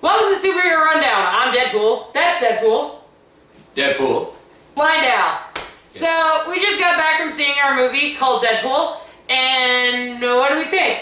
Welcome to the Superhero Rundown. I'm Deadpool. That's Deadpool. Deadpool. Blind Al. So, we just got back from seeing our movie called Deadpool, and what do we think?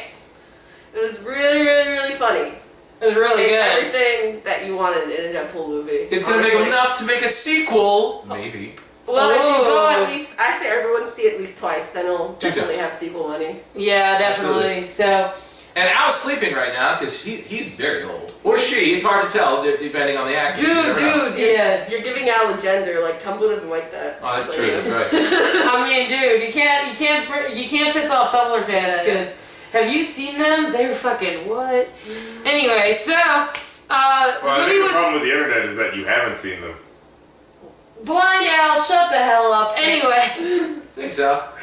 It was really, really, really funny. It was really It's good. everything that you wanted in a Deadpool movie. It's gonna make enough to make a sequel, maybe. Well, if you go at least, I say everyone see it at least twice, then it'll definitely have sequel money. Yeah, definitely. So, And Al's sleeping right now because he's very old. Or she, it's hard to tell depending on the actor. You're giving Al a gender. Like Tumblr doesn't like that. Oh, that's true. That's right. I mean, dude, you can't piss off Tumblr fans because have you seen them? They're fucking what? Anyway, so well, I think the problem with the internet is that you haven't seen them. Blind Al, shut the hell up. Anyway. Thanks, Al.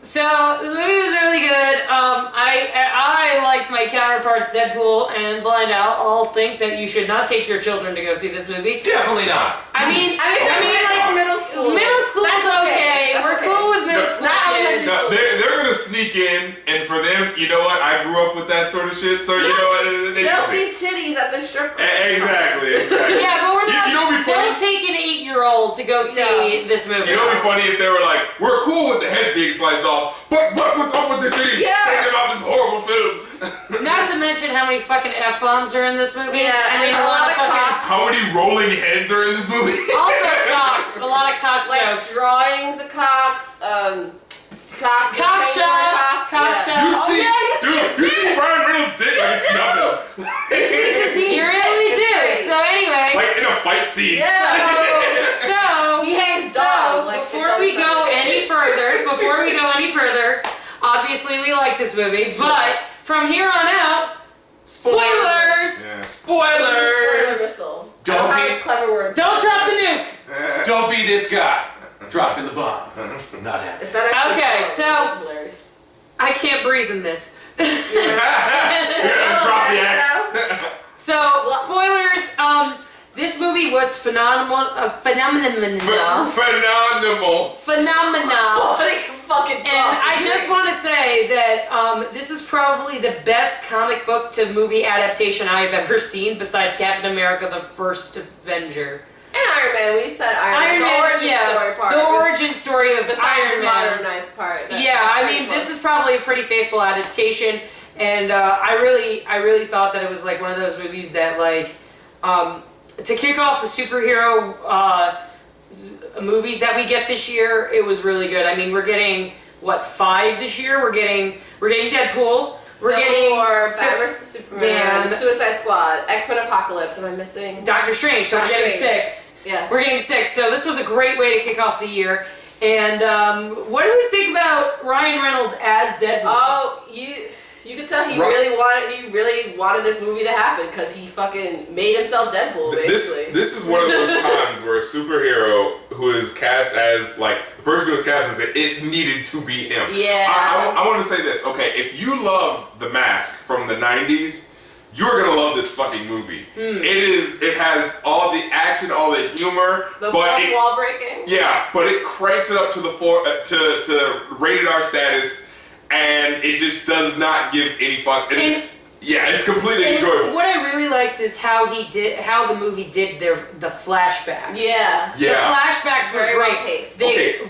So, the movie was really good. I like my counterparts, Deadpool and Blind Al, all think that you should not take your children to go see this movie. Definitely not. I mean, like middle school. Middle school is okay. We're cool with middle school kids. No, they're gonna sneak in, and for them, you know what? I grew up with that sort of shit, so you know what? They'll see titties at the strip club. Exactly. Yeah, but we're not. You know what'd be funny? Don't take an 8-year-old to go see this movie. You know what'd be funny if they were like, "We're cool with the heads being sliced off, but what was up with the titties? Yeah. Think about this horrible film." Not to mention how many fucking F-bombs are in this movie. Yeah, I mean, and a lot of cocks. How many rolling heads are in this movie? Also cocks. A lot of cock Like jokes. drawings of cocks, cock shots. You see, you see Ryan Reynolds' dick like it's nothing. You really do. So anyway. Like in a fight scene. So he hangs down. Like, before we go any further, obviously we like this movie, but from here on out, spoilers. Yeah. Spoilers. Clever word. Don't drop the nuke. Don't be this guy. Dropping the bomb. Not happening. Okay, so hilarious. I can't breathe in this. Drop the axe. So spoilers. This movie was phenomenal. Phenomenal. Nobody can fucking talk. And I just want to say that this is probably the best comic book to movie adaptation I've ever seen, besides Captain America: The First Avenger. And Iron Man. We said Iron Man. The origin story part. The origin story of Iron Man. The modernized part. I mean, this is probably a pretty faithful adaptation, and I really thought that it was like one of those movies that like. To kick off the superhero movies that we get this year, it was really good. I mean, we're getting 5 this year. We're getting Deadpool. We're getting Batman vs Superman, Suicide Squad, X-Men Apocalypse. Am I missing? Doctor Strange. So we're getting 6. Yeah, we're getting 6. So this was a great way to kick off the year. And what do we think about Ryan Reynolds as Deadpool? Oh, you could tell he really wanted this movie to happen because he fucking made himself Deadpool, basically. This is one of those times where a superhero who is cast as, like, the person who was cast as it needed to be him. Yeah. I want to say this. Okay, if you love The Mask from the 90s, you're going to love this fucking movie. It has all the action, all the humor. The wall breaking? Yeah, but it cranks it up to the to rated R status. And it just does not give any fucks. And it's completely enjoyable. What I really liked is how the movie did the flashbacks. Yeah. The flashbacks were very great. Well paced.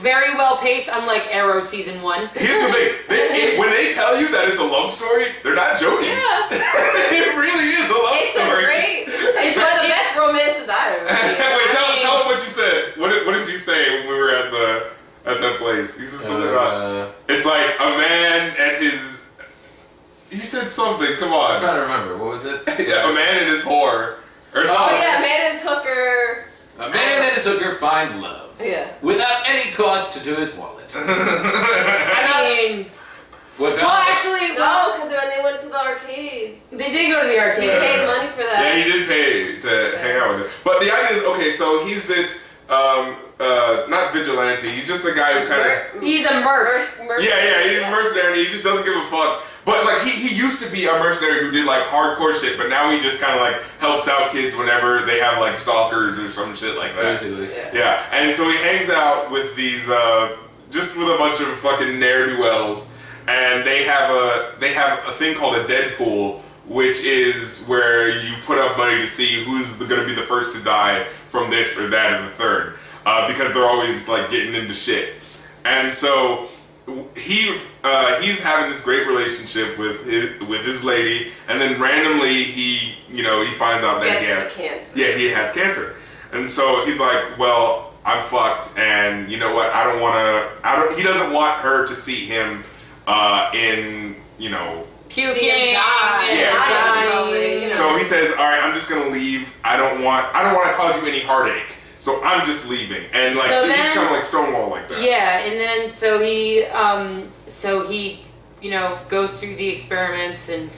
Very well paced, unlike Arrow season 1. Here's the thing: when they tell you that it's a love story, they're not joking. Yeah. It really is a love story. It's one of the best romances I've ever seen. Wait, tell them what you said. What did you say when we were at that place? You said something about it's like a man and his. You said something. Come on. I'm trying to remember. What was it? Yeah, a man and his whore. Or something. Oh yeah, man and his hooker. A man and his hooker find love. Yeah. Without any cost to his wallet. I mean. No, because when they went to the arcade, they did go to the arcade. He paid money for that. Yeah, he did pay to hang out with her. But the idea is, okay, so he's this, not vigilante, he's just a guy who kind of... He's a merc. Yeah, he's a mercenary, he just doesn't give a fuck. But, like, he used to be a mercenary who did, like, hardcore shit, but now he just kind of, like, helps out kids whenever they have, like, stalkers or some shit like that. Basically. Yeah, and so he hangs out with these, just with a bunch of fucking ne'er-do-wells, and they have a thing called a Deadpool, which is where you put up money to see who's going to be the first to die from this or that or the third, because they're always like getting into shit. And so he's having this great relationship with his lady, and then randomly he finds out that cancer. Yeah, he has cancer, and so he's like, well, I'm fucked, and you know what? He doesn't want her to see him in puking, dying. So he says, all right, I'm just gonna leave. I don't want to cause you any heartache. So I'm just leaving, and like he's kind of like Stonewall like that. Yeah, and then so he goes through the experiments, and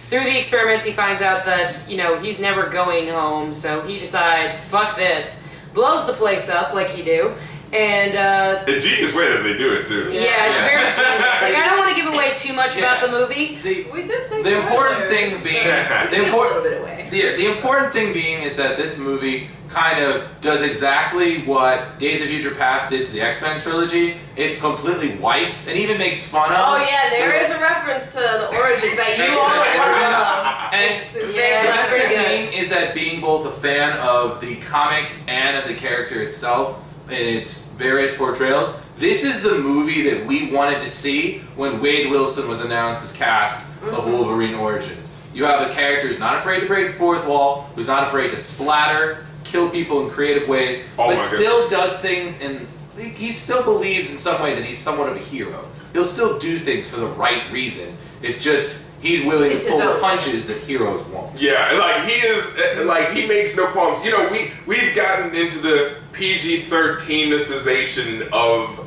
through the experiments he finds out that he's never going home. So he decides, fuck this, blows the place up like you do, and the genius way that they do it too. Yeah, it's very genius. Like I don't want to give away too much about the movie. We did say the important thing being the important thing being is that this movie kind of does exactly what Days of Future Past did to the X-Men trilogy. It completely wipes and even makes fun of. Oh yeah, there is a reference to the origins that you all love. And the best thing is that being both a fan of the comic and of the character itself in its various portrayals, this is the movie that we wanted to see when Wade Wilson was announced as cast of Wolverine Origins. You have a character who's not afraid to break the fourth wall, who's not afraid to splatter, kill people in creative ways, but still does things, and he still believes in some way that he's somewhat of a hero. He'll still do things for the right reason. It's just he's willing to pull punches that heroes won't. Yeah, like he is, like he makes no qualms. We've gotten into the PG-13isation of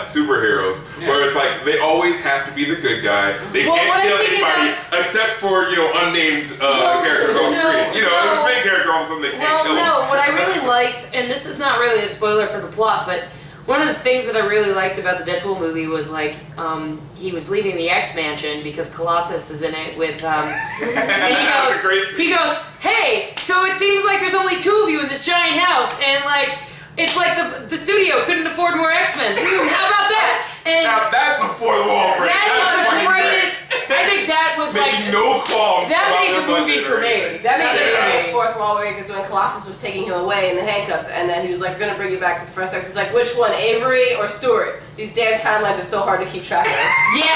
superheroes, where it's like they always have to be the good guy. They can't kill anybody except for unnamed characters on screen. If it's main character, all of a sudden they can't kill them. What I really liked, and this is not really a spoiler for the plot, but one of the things that I really liked about the Deadpool movie was like he was leaving the X Mansion because Colossus is in it with and he goes, hey, so it seems like there's only 2 of you in this giant house, and like it's like the studio couldn't afford more X-Men. How about that? And now that's a fourth wall break. That is the greatest. I think that was making no qualms. That made the movie for me. That made it for me. Fourth wall break is when Colossus was taking him away in the handcuffs, and then he was like, "We're gonna bring you back to Professor X." He's like, "Which one, Avery or Stewart?" These damn timelines are so hard to keep track of. Yeah,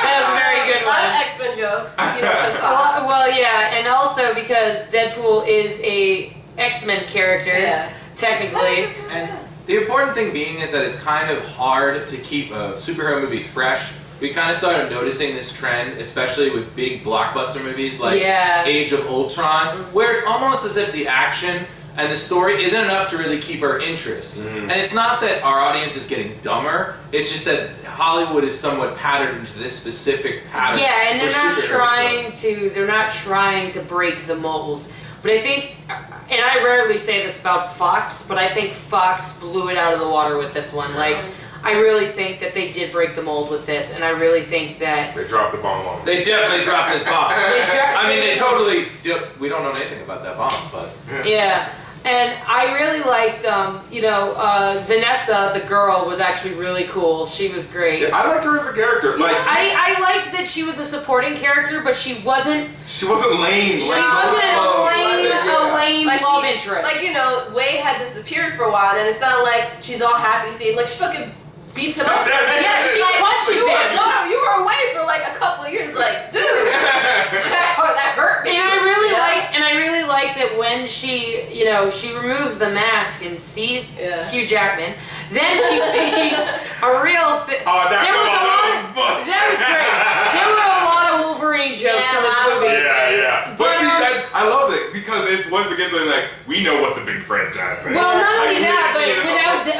that was a very good one. A lot one. of X-Men jokes, because well, yeah, and also because Deadpool is a X-Men character. Yeah. Technically. And the important thing being is that it's kind of hard to keep a superhero movie fresh. We kind of started noticing this trend, especially with big blockbuster movies like Age of Ultron, where it's almost as if the action and the story isn't enough to really keep our interest. And it's not that our audience is getting dumber, it's just that Hollywood is somewhat patterned into this specific pattern. Yeah, and they're not trying to break the mold. But I think, and I rarely say this about Fox, but I think Fox blew it out of the water with this one. Like, I really think that they did break the mold with this, and I really think that they dropped the bomb on them. They definitely dropped this bomb. They totally. We don't know anything about that bomb, but yeah. And I really liked, Vanessa, the girl, was actually really cool. She was great. Yeah, I liked her as a character. Like I liked that she was a supporting character, but she wasn't. She wasn't lame. She wasn't a lame love interest. Like Wade had disappeared for a while, and it's not like she's all happy seeing. Like she fucking beats him up. Yeah, she punches him. You were away for like a couple of years. Like, dude, that hurt me. And I really like that when she, she removes the mask and sees Hugh Jackman, then she sees a real. That was great. There were a lot of Wolverine jokes in this movie. Yeah. But see, I love it because it's once again something like we know what the big franchise is. Well, not only that, but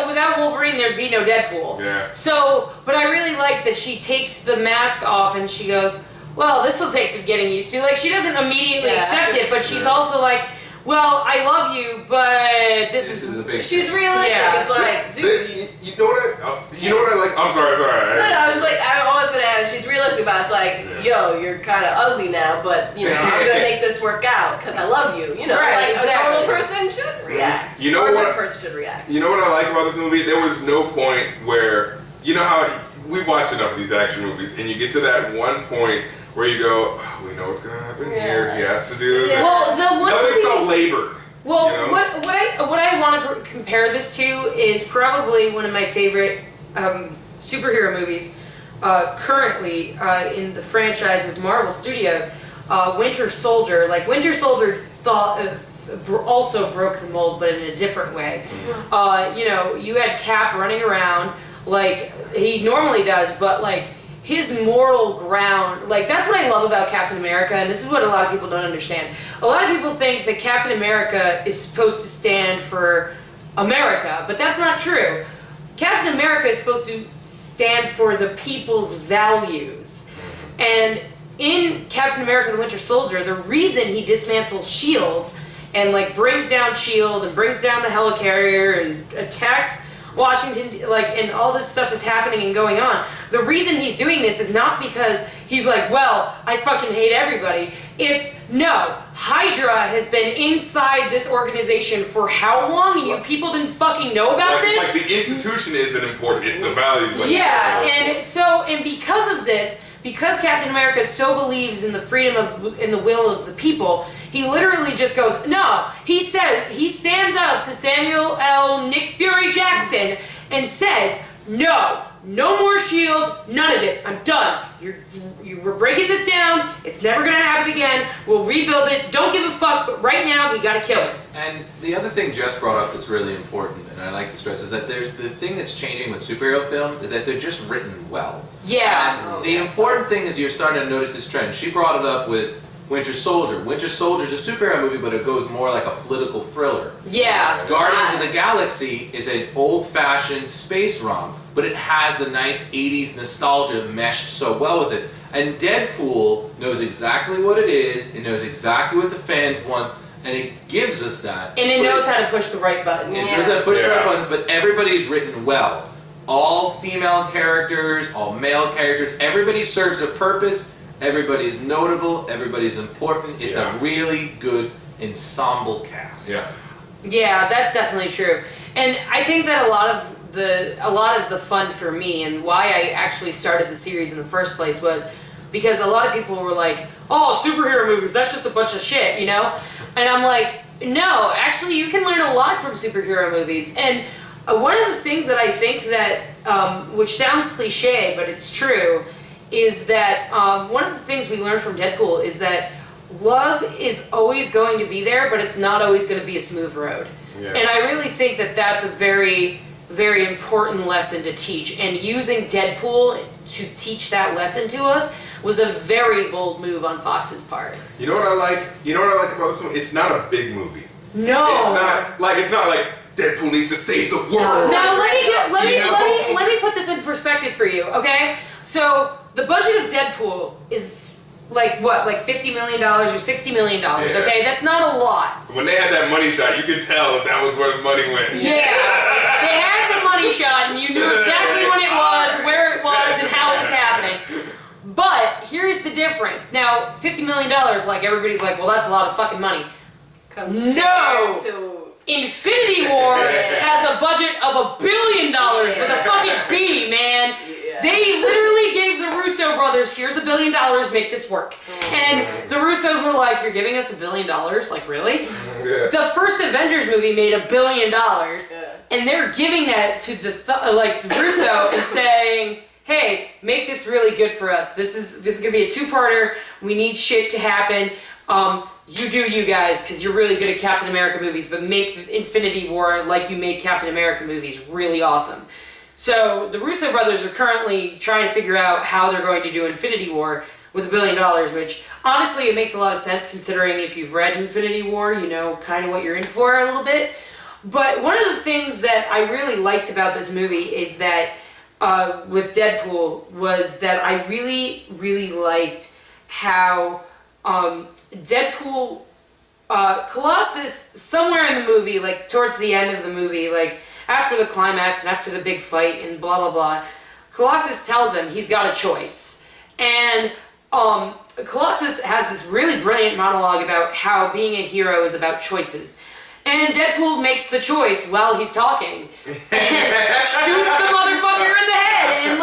without Wolverine, there'd be no Deadpool. Yeah. So, but I really like that she takes the mask off and she goes, well, this will take some getting used to. Like, she doesn't immediately accept it, but she's also like, well, I love you, but this is a big she's realistic. Yeah. It's like, dude. You know what I like? I'm sorry. No, I was like, I'm always gonna add. She's realistic about it. It's like, yo, you're kind of ugly now, but I'm gonna make this work out because I love you. Right, a normal person should react. You know or what? A good person should react. You know what I like about this movie? There was no point where how we watched enough of these action movies, and you get to that one point where you go, oh, we know what's gonna happen here. He has to do this. Well, the one Nothing movie, felt labored. well, you know? what I want to compare this to is probably one of my favorite superhero movies currently in the franchise of Marvel Studios, Winter Soldier. Like Winter Soldier also broke the mold, but in a different way. You know, you had Cap running around like he normally does, but like his moral ground, like that's what I love about Captain America, and this is what a lot of people don't understand. A lot of people think that Captain America is supposed to stand for America, but that's not true. Captain America is supposed to stand for the people's values. And in Captain America the Winter Soldier, the reason he dismantles S.H.I.E.L.D. and like brings down S.H.I.E.L.D. and brings down the helicarrier and attacks Washington, like, and all this stuff is happening and going on. The reason he's doing this is not because he's like, well, I fucking hate everybody. It's, no, Hydra has been inside this organization for how long, and you people didn't fucking know about this? It's like the institution isn't important, it's the values. Like and because of this, because Captain America so believes in the freedom in the will of the people, he literally just goes, no. He stands up to Samuel L. Nick Fury Jackson and says, no more S.H.I.E.L.D., none of it. I'm done. We're breaking this down. It's never gonna happen again. We'll rebuild it. Don't give a fuck, but right now we gotta kill it. And the other thing Jess brought up that's really important, and I like to stress, is that there's the thing that's changing with superhero films is that they're just written well. Yeah. And the important thing is you're starting to notice this trend. She brought it up with Winter Soldier. Winter Soldier is a superhero movie, but it goes more like a political thriller. Yeah. Guardians of the Galaxy is an old-fashioned space romp, but it has the nice 80s nostalgia meshed so well with it. And Deadpool knows exactly what it is, it knows exactly what the fans want, and it gives us that. And it knows how to push the right buttons. It knows how to push the right buttons, but everybody's written well. All female characters, all male characters, everybody serves a purpose. Everybody's notable, everybody's important. It's a really good ensemble cast. Yeah, that's definitely true. And I think that a lot of the fun for me and why I actually started the series in the first place was because a lot of people were like, oh, superhero movies, that's just a bunch of shit, you know? And I'm like, no, actually you can learn a lot from superhero movies. And one of the things that I think that, which sounds cliche, but it's true, is that one of the things we learned from Deadpool is that love is always going to be there, but it's not always going to be a smooth road. Yeah. And I really think that that's a very, very important lesson to teach. And using Deadpool to teach that lesson to us was a very bold move on Fox's part. You know what I like? You know what I like about this one? It's not a big movie. No. It's not like Deadpool needs to save the world. Now let me put this in perspective for you, okay? So the budget of Deadpool is like what, like $50 million or $60 million, okay? That's not a lot. When they had that money shot, you could tell that was where the money went. Yeah. They had the money shot and you knew exactly when it was, where it was, and how it was happening. But here's the difference. Now, $50 million, like everybody's like, well, that's a lot of fucking money. No! Infinity War has a budget of $1 billion with a fucking B, man. They literally gave the Russo brothers, here's $1 billion, make this work. And the Russos were like, you're giving us $1 billion? Like, really? The first Avengers movie made $1 billion, and they're giving that to the Russo and saying, hey, make this really good for us. This is gonna be a two-parter. We need shit to happen. You do you guys, because you're really good at Captain America movies, but make Infinity War like you made Captain America movies really awesome. So the Russo brothers are currently trying to figure out how they're going to do Infinity War with $1 billion, which honestly it makes a lot of sense considering if you've read Infinity War, you know kind of what you're in for a little bit. But one of the things that I really liked about this movie is that with Deadpool was that I really, really liked how Deadpool, Colossus, somewhere in the movie, like towards the end of the movie, like after the climax and after the big fight and blah blah blah, Colossus tells him he's got a choice. And Colossus has this really brilliant monologue about how being a hero is about choices. And Deadpool makes the choice while he's talking and shoots the motherfucker in the head. And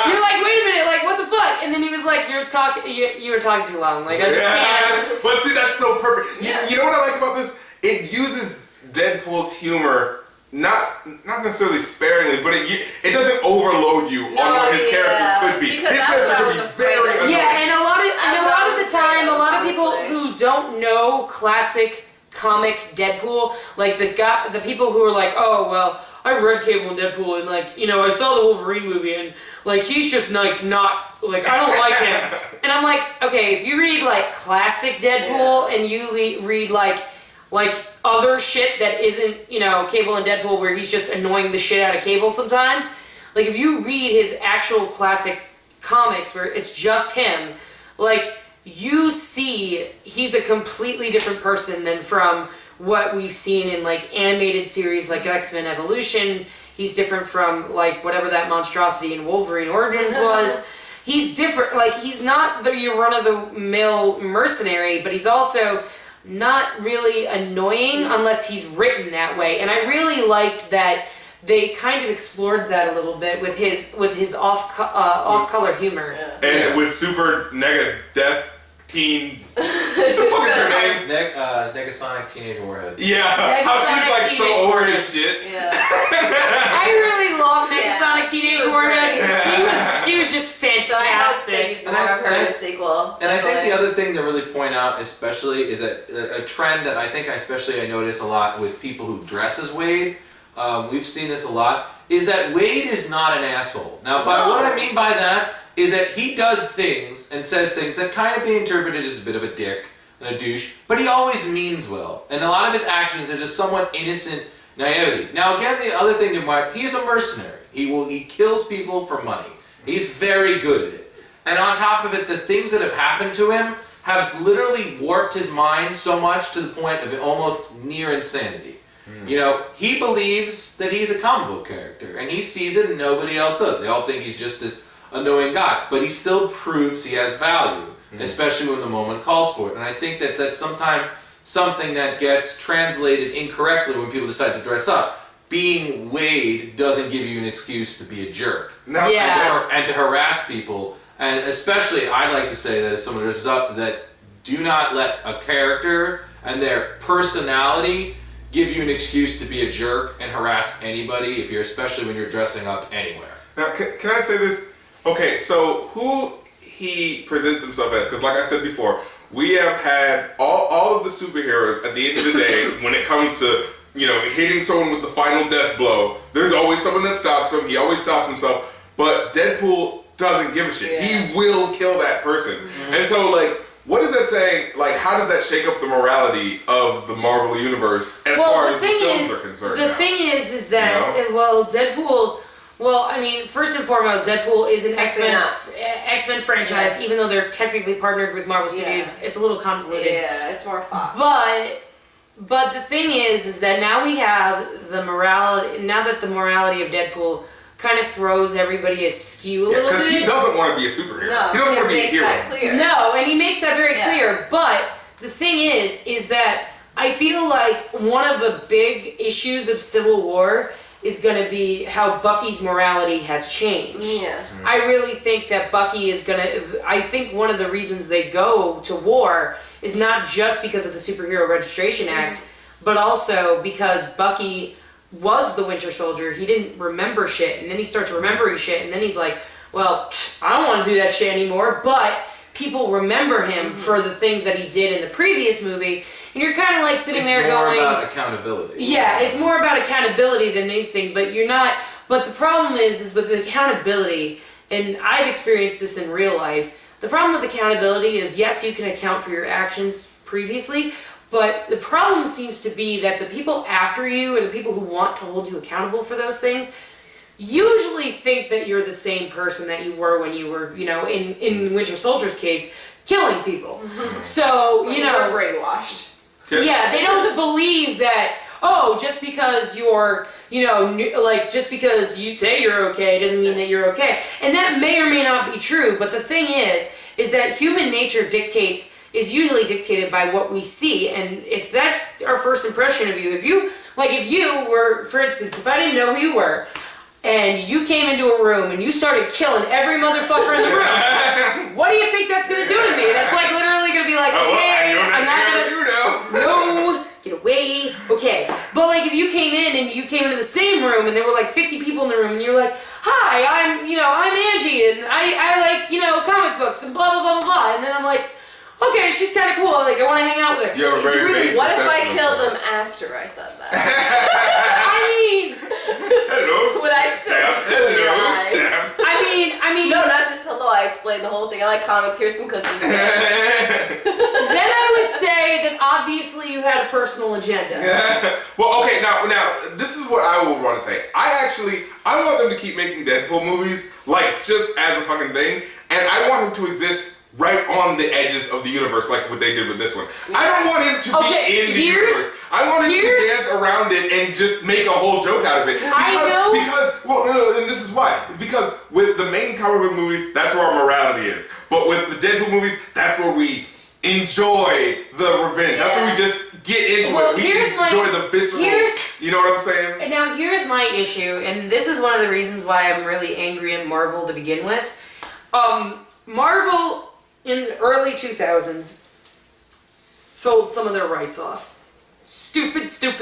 you're like, wait a minute, like, what the fuck? And then he was like, you were talking too long. Like, I just can't. But see, that's so perfect. You know what I like about this? It uses Deadpool's humor not necessarily sparingly, but it doesn't overload you on what his character could be. Because his that's what I was could be afraid very of. annoying. Yeah, and a lot of the time, a lot of people honestly. who don't know classic comic Deadpool, like the people who are like, oh well, I read Cable and Deadpool, and like, you know, I saw the Wolverine movie, and like he's just like not like, I don't like him. And I'm like, okay, if you read like classic Deadpool and you read like other shit that isn't, you know, Cable and Deadpool, where he's just annoying the shit out of Cable sometimes. Like, if you read his actual classic comics where it's just him, like, you see he's a completely different person than from what we've seen in, like, animated series like X-Men Evolution. He's different from, like, whatever that monstrosity in Wolverine Origins was. He's different. Like, he's not your run-of-the-mill mercenary, but he's also not really annoying unless he's written that way. And I really liked that they kind of explored that a little bit with his off-color humor. And with super death teen. What the fuck is her name? Negasonic Teenage Warhead. Yeah, how she's like so Teenage over his shit. Yeah. I really love Negasonic she Teenage was Warhead. great. She was just So I hope they fantastic. use more of her in the sequel. And I think definitely. the other thing to really point out, especially, is that a trend that I notice a lot with people who dress as Wade. We've seen this a lot. Is that Wade is not an asshole. Now, what I mean by that is that he does things and says things that kind of be interpreted as a bit of a dick and a douche, but he always means well. And a lot of his actions are just somewhat innocent naivety. Now, again, the other thing to mark, he's a mercenary. He kills people for money. He's very good at it. And on top of it, the things that have happened to him have literally warped his mind so much to the point of almost near insanity. You know, he believes that he's a comic book character, and he sees it and nobody else does. They all think he's just this annoying guy, but he still proves he has value, especially when the moment calls for it. And I think that's sometimes something that gets translated incorrectly when people decide to dress up. Being Wade doesn't give you an excuse to be a jerk. No, And to harass people. And especially, I'd like to say that as someone who dresses up, that do not let a character and their personality give you an excuse to be a jerk and harass anybody, especially when you're dressing up anywhere. Now, can I say this? Okay, so who he presents himself as, because like I said before, we have had all of the superheroes at the end of the day, when it comes to, you know, hitting someone with the final death blow, there's always someone that stops him. He always stops himself. But Deadpool doesn't give a shit. Yeah. He will kill that person. And so, like, what is that saying? Like, how does that shake up the morality of the Marvel Universe as far as the films are concerned? The thing is that, well, Deadpool. Well, I mean, first and foremost, Deadpool is an X-Men franchise, even though they're technically partnered with Marvel Studios. It's a little convoluted. Yeah, it's more Fox. But the thing is that now we have the morality. Now that the morality of Deadpool kind of throws everybody askew a little bit. Because he doesn't want to be a superhero. No, he doesn't want to be a hero. That clear. No, and he makes that very clear. But the thing is that I feel like one of the big issues of Civil War is going to be how Bucky's morality has changed. Yeah. I really think that Bucky is going to... I think one of the reasons they go to war is not just because of the Superhero Registration Act, but also because Bucky was the Winter Soldier. He didn't remember shit, and then he starts remembering shit, and then he's like, well, I don't want to do that shit anymore, but people remember him for the things that he did in the previous movie, and you're kind of like sitting there going... It's more about accountability. Yeah, it's more about accountability than anything, but you're not... But the problem is with accountability, and I've experienced this in real life, the problem with accountability is, yes, you can account for your actions previously, but the problem seems to be that the people after you, or the people who want to hold you accountable for those things, usually think that you're the same person that you were when you were, you know, in Winter Soldier's case, killing people. So, you know... You're brainwashed. Yeah, they don't believe that, oh, just because you're, you know, like, just because you say you're okay doesn't mean that you're okay. And that may or may not be true, but the thing is that human nature is usually dictated by what we see. And if that's our first impression of you, if you were, for instance, if I didn't know who you were, and you came into a room and you started killing every motherfucker in the room, what do you think that's gonna do to me? That's like literally gonna be like, okay, I'm not gonna. No, get away. Okay, but like if you came in and you came into the same room and there were like 50 people in the room and you're like, hi, I'm Angie and I like comic books and blah blah blah blah blah, and then I'm like, okay, she's kind of cool. Like I want to hang out with her. You have a very basic What if I perception kill of them after I said that? I mean, Hello, Would I still be cool in your eyes? Stamp. I mean, No, not just hello. I explained the whole thing. I like comics. Here's some cookies. then I would say that obviously you had a personal agenda. Well, okay, now this is what I will want to say. I want them to keep making Deadpool movies like just as a fucking thing, and I want him to exist right on the edges of the universe, like what they did with this one. I don't want him to be in the universe. I want him to dance around it and just make a whole joke out of it. And this is why. It's because with the main comic book movies, that's where our morality is. But with the Deadpool movies, that's where we enjoy the revenge. That's where we just get into it. We enjoy the visceral. You know what I'm saying? And now here's my issue, and this is one of the reasons why I'm really angry at Marvel to begin with. Marvel in the early 2000s sold some of their rights off. Stupid. They were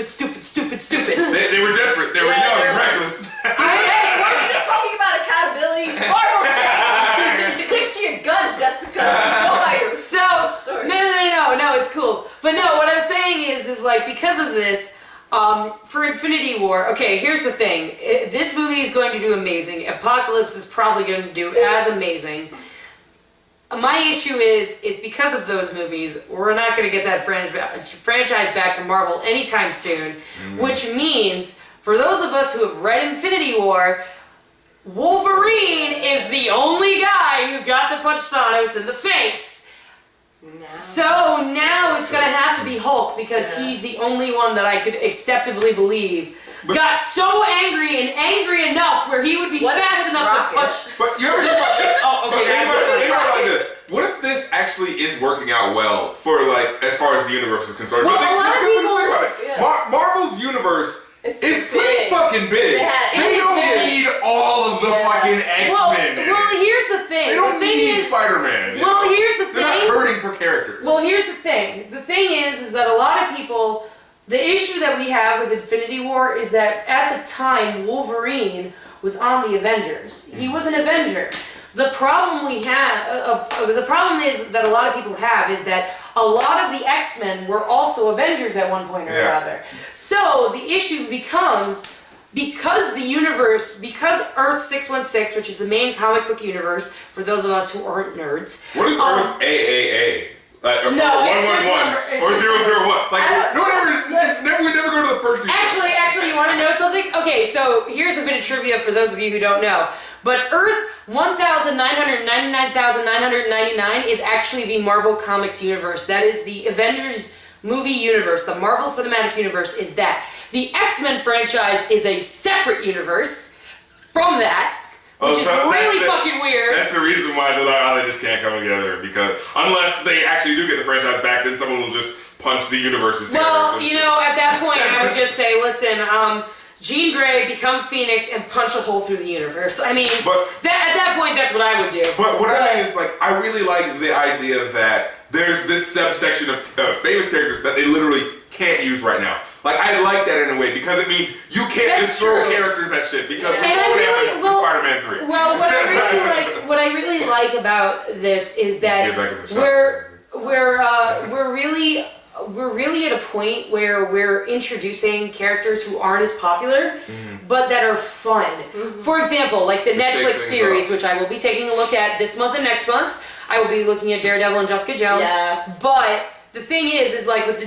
desperate. They were young and reckless. Why are you just talking about accountability? Marvel shit. Stick to your guns, Jessica. Go by your. Sorry. No, it's cool. But no, what I'm saying is like because of this, for Infinity War, okay, here's the thing. This movie is going to do amazing. Apocalypse is probably going to do as amazing. My issue is because of those movies, we're not going to get that franchise back to Marvel anytime soon, which means for those of us who have read Infinity War, Wolverine is the only guy who got to punch Thanos in the face. No. So now it's going to have to be Hulk because he's the only one that I could acceptably believe got so angry enough where he would be fast enough to push. But you ever think about like this? What if this actually is working out well for like as far as the universe is concerned? Well, think about it. Marvel's universe is pretty fucking big. They don't need all of the fucking X-Men. Well, here's the thing. They don't need Spider-Man. Well, here's the thing. They're not hurting for characters. Well, here's the thing. The thing is that a lot of people. The issue that we have with Infinity War is that at the time Wolverine was on the Avengers. He was an Avenger. The problem we have, the problem is that a lot of people have is that a lot of the X-Men were also Avengers at one point or another. So the issue becomes because Earth 616, which is the main comic book universe for those of us who aren't nerds. What is Earth AAA? No, 111 or 001. Like we never go to the first. Actually, you want to know something? Okay, so here's a bit of trivia for those of you who don't know. But Earth 1,999,999 is actually the Marvel Comics universe. That is the Avengers movie universe. The Marvel Cinematic Universe is that. The X-Men franchise is a separate universe from that. Which is really fucking weird. That's the reason why they just can't come together, because unless they actually do get the franchise back, then someone will just punch the universes together. Well, at that point, I would just say, listen, Jean Grey, become Phoenix, and punch a hole through the universe. I mean, at that point, that's what I would do. But what I mean is, like, I really like the idea that there's this subsection of famous characters that they literally can't use right now. Like, I like that in a way, because it means you can't just throw characters at shit, because that's what happened with Spider-Man 3. Well, what I really like about this is that we're really at a point where we're introducing characters who aren't as popular, but that are fun. For example, like the Netflix series, which I will be taking a look at this month and next month. I will be looking at Daredevil and Jessica Jones. Yes. But the thing is like with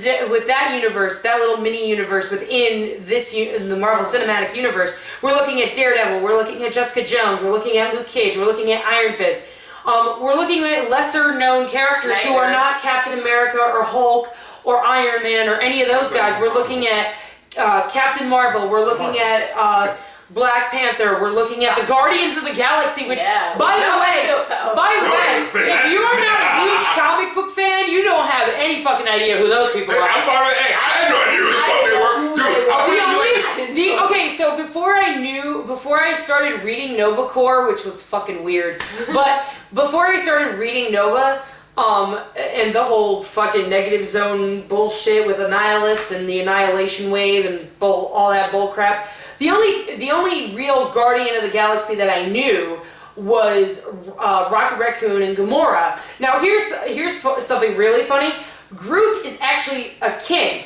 that universe, that little mini universe within the Marvel Cinematic Universe, we're looking at Daredevil, we're looking at Jessica Jones, we're looking at Luke Cage, we're looking at Iron Fist. We're looking at lesser known characters who are not Captain America or Hulk or Iron Man or any of those guys. We're looking at Captain Marvel, we're looking at Black Panther, we're looking at the Guardians of the Galaxy, which, by the way, if you are not a huge comic book fan, you don't have any fucking idea who those people are. I had no idea who the fuck they were. Dude, Okay, so before I knew before I started reading Nova Corps, which was fucking weird, but before I started reading Nova, and the whole fucking negative zone bullshit with Annihilus and the Annihilation Wave and all that bull crap, the only real Guardian of the Galaxy that I knew was Rocket Raccoon and Gamora. Now here's something really funny. Groot is actually a king.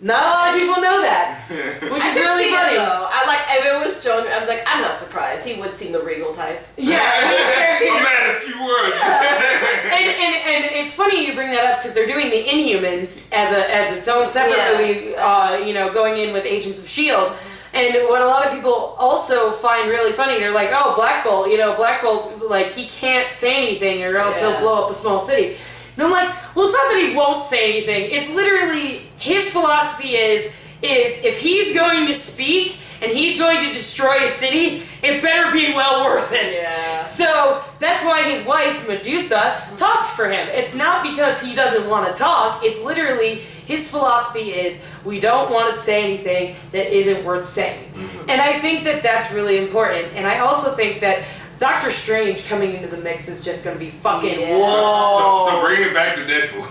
Not a lot of people know that, which is really funny. I like if it was shown. I'm like, I'm not surprised. He would seem the regal type. Yeah, a man, a few words. and it's funny you bring that up because they're doing the Inhumans as its own separate movie. Going in with Agents of Shield. And what a lot of people also find really funny, they're like, oh, Black Bolt, Black Bolt, like, he can't say anything or else he'll blow up a small city. And I'm like, well, it's not that he won't say anything. It's literally, his philosophy is if he's going to speak and he's going to destroy a city, it better be well worth it. Yeah. So that's why his wife, Medusa, talks for him. It's not because he doesn't want to talk. It's literally, his philosophy is, we don't want to say anything that isn't worth saying. Mm-hmm. And I think that that's really important. And I also think that Doctor Strange coming into the mix is just going to be fucking whoa. So bring it back to Deadpool.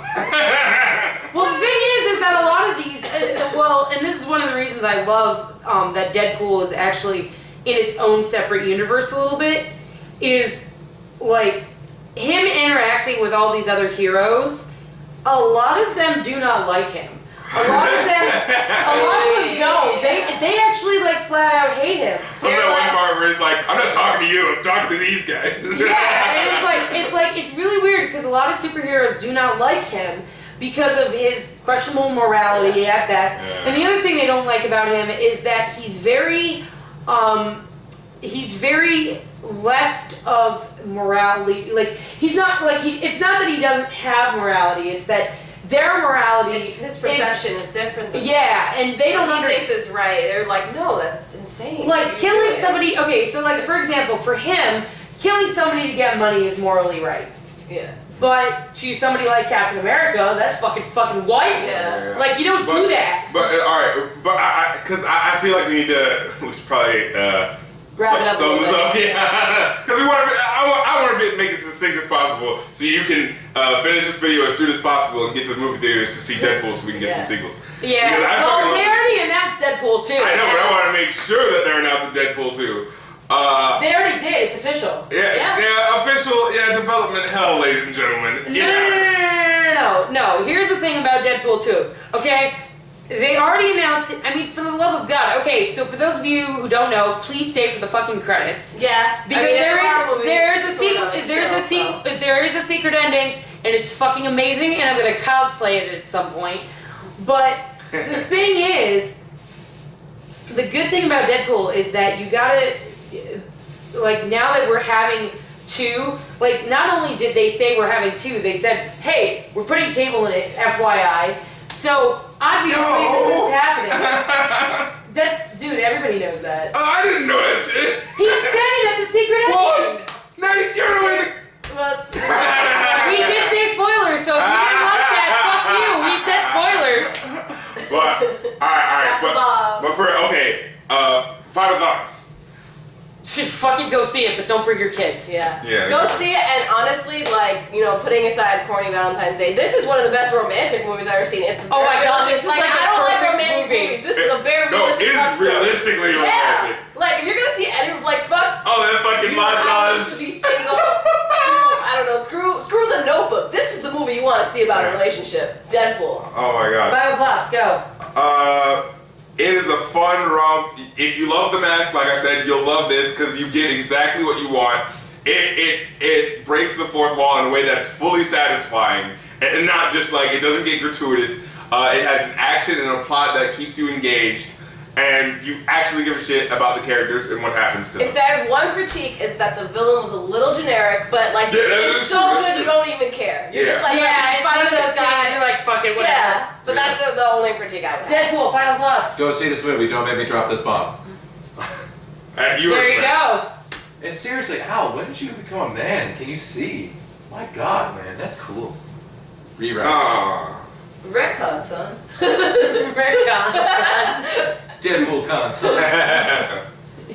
Well, the thing is that a lot of these, and this is one of the reasons I love that Deadpool is actually in its own separate universe a little bit, is like him interacting with all these other heroes. A lot of them do not like him. A lot of them don't. They actually like flat out hate him. There's that one part where it's like, I'm not talking to you, I'm talking to these guys. Yeah, and it's really weird because a lot of superheroes do not like him because of his questionable morality at best. Yeah. And the other thing they don't like about him is that he's very left of morality. Like he's not like it's not that he doesn't have morality. It's that their morality, his perception is different than and they don't understand. He thinks is right. They're like, no, that's insane. Like killing somebody. Okay, so like for example, for him, killing somebody to get money is morally right. Yeah. But to somebody like Captain America, that's fucking white. Yeah. Like you don't do that. But all right, but I feel like we should probably wrap it up. Sum this up, yeah. Because I want to make it as succinct as possible, so you can finish this video as soon as possible and get to the movie theaters to see Deadpool, so we can get some sequels. Yeah. Well, they already announced Deadpool 2. I know, but I want to make sure that they're announcing Deadpool 2. They already did. It's official. Yeah, official. Yeah, development hell, ladies and gentlemen. No. Here's the thing about Deadpool 2. Okay. They already announced it. I mean, for the love of God. Okay, so for those of you who don't know, please stay for the fucking credits. Yeah, because there is a secret ending, and it's fucking amazing, and I'm gonna cosplay it at some point. But the thing is, the good thing about Deadpool is that you gotta, like, now that we're having 2, like, not only did they say we're having 2, they said, hey, we're putting Cable in it, FYI. So obviously this is happening. Dude, everybody knows that. Oh, I didn't know that shit. He said it at the secret ending. What? Now you're giving away the... We did say spoilers, so if you didn't like that, fuck you. We said spoilers. But, alright, final thoughts. Fucking go see it, but don't bring your kids. Yeah. Go see it, and honestly, like, putting aside corny Valentine's Day, this is one of the best romantic movies I've ever seen. It's oh my god, this is like I don't like romantic movies. This is a very realistic. No, it is realistically romantic. Yeah. Like, if you're gonna see any of fuck. Oh, that fucking montage. To be single. I don't know. Screw the Notebook. This is the movie you want to see about a relationship. Deadpool. Oh my god. Final thoughts, go. It is a fun romp. If you love The Mask, like I said, you'll love this because you get exactly what you want. It breaks the fourth wall in a way that's fully satisfying, and not just like, it doesn't get gratuitous. It has an action and a plot that keeps you engaged, and you actually give a shit about the characters and what happens to them. If there's one critique, is that the villain was a little generic, but like it's so good you don't even care. You're just like, it's one of those guys. You're like, fuck it, whatever. Yeah, but that's the only critique I would have. Deadpool, final thoughts. Go see this movie. Don't make me drop this bomb. There you go. And seriously, Al, when did you become a man? Can you see? My God, man, that's cool. Rewrites. Retcon, son. Retcon, son. Deadpool con, son.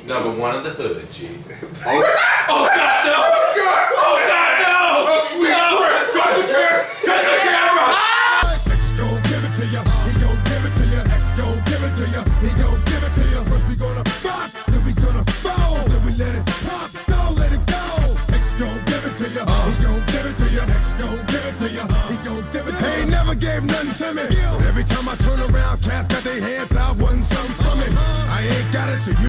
No, but one in the hood, G. Oh, God, no! oh God! Oh, God, no! Oh, sweet friend! Cut the camera! Cut the camera! X gon' give it to ya. He gon' give it to ya. X gon' give it to ya. He gon' give it to ya. First we gonna fuck, then we gonna fall, then we let it pop, don't let it go. X gon' give it to ya. He gon' give it to ya. X gon' give it to ya. He gon' give it to ya. He ain't never gave nothing to me. But every time I turn around, cats got their hands out, wasn't something for me. I ain't got it, so you